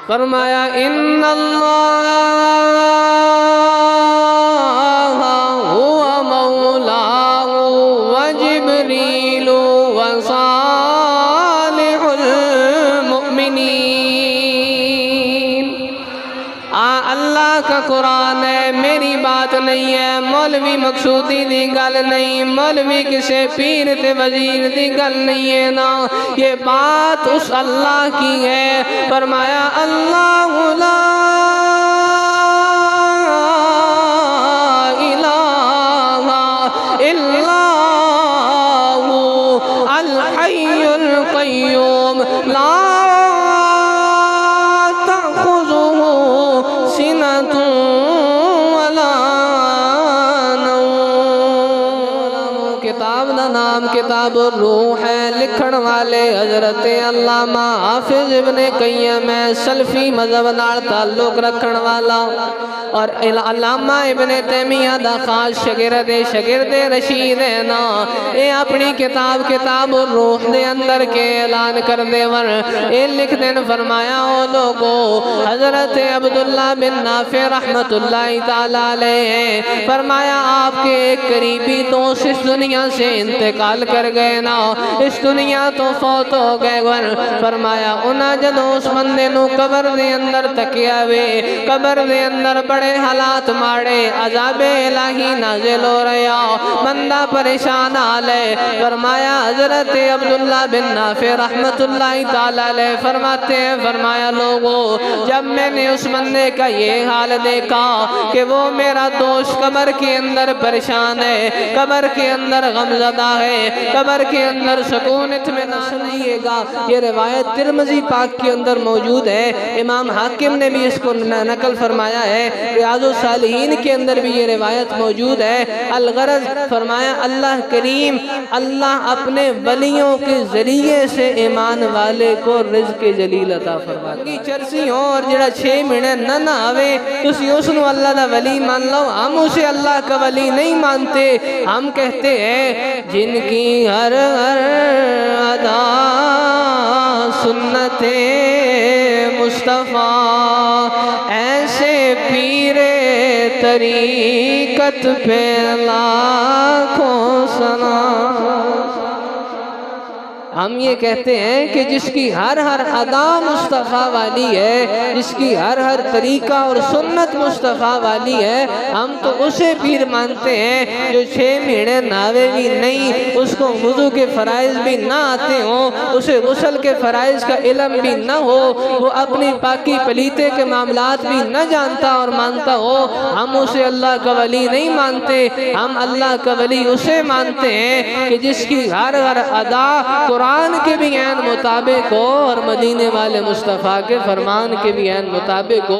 فرمایا ان اللہ هو مولاہ وجبریل وصالح المؤمنین۔ اللہ کا قرآن ہے، میری بات نہیں ہے، مولوی مقصودی دی گل نہیں، مولوی کسے پیر تے وزیر دی گل نہیں ہے نا، یہ بات اس اللہ کی ہے۔ فرمایا اللہ لا الہ الا ہو الحی القیوم لا کتاب دا نام کتاب الروح ہے، لکھن والے حضرت علامہ حافظ ابن قیم ہے، سلفی مذہب نال تعلق رکھن والا، اور علامہ ابن تیمیہ دا خاص شاگرد رشید ہے نا، اے اپنی کتاب الروح دے اندر کے اعلان کر دے ور اے لکھ دین فرمایا او لوگو حضرت عبداللہ بن نافع رحمت اللہ تعالیٰ علیہ فرمایا آپ کے ایک قریبی دوست اس دنیا سے انتقال کر گئے نا، اس دنیا تو فوت ہو گئے ور فرمایا انہا جدو اس بندے نو قبر دے اندر تکیا وے، قبر دے اندر بڑے حالات ماڑے، عذاب الہی نازل ہو رہا، بندہ پریشان آلے، فرمایا حضرت عبداللہ بن نافع رحمت اللہ تعالیٰ علیہ فرماتے ہیں فرمایا لوگو جب میں نے اس بندے کا یہ حال دیکھا کہ وہ میرا دوست قبر کے اندر پریشان ہے، قبر کے اندر غمزدہ ہے، قبر کے اندر سکون اطمینان سنئیے گا، یہ روایت ترمذی پاک کے اندر موجود ہے، امام حاکم نے بھی اس کو نقل فرمایا ہے، ریاض الصالحین کے اندر بھی یہ روایت موجود ہے۔ الغرض فرمایا اللہ کریم اللہ اپنے ولیوں کے ذریعے سے ایمان والے کو رزق جلیل عطا فرماتا ہے۔ چرسی ہوں اور جڑا 6 مہینے نہ آوے تسی اس نو اللہ دا ولی مان لو، ہم اسے اللہ کا ولی نہیں مانتے، ہم کہتے ہیں جن کی ہر ادا سنت مصطفیٰ ایسے پیر طریقت پہ لاکھوں سلام۔ ہم یہ کہتے ہیں کہ جس کی ہر ادا مصطفیٰ والی ہے، جس کی ہر طریقہ اور سنت مصطفیٰ والی ہے، ہم تو اسے پیر مانتے ہیں جو 6 مہینے ناوے بھی نہیں، اس کو وضو کے فرائض بھی نہ آتے ہوں، اسے غسل کے فرائض کا علم بھی نہ ہو، وہ اپنی پاکی پلیتے کے معاملات بھی نہ جانتا اور مانتا ہو، ہم اسے اللہ کا ولی نہیں مانتے، ہم اللہ کا ولی اسے مانتے ہیں کہ جس کی ہر ادا قرآن کے بھی عین مطابق ہو اور مدینے والے مصطفیٰ کے فرمان کے بھی عین مطابق ہو۔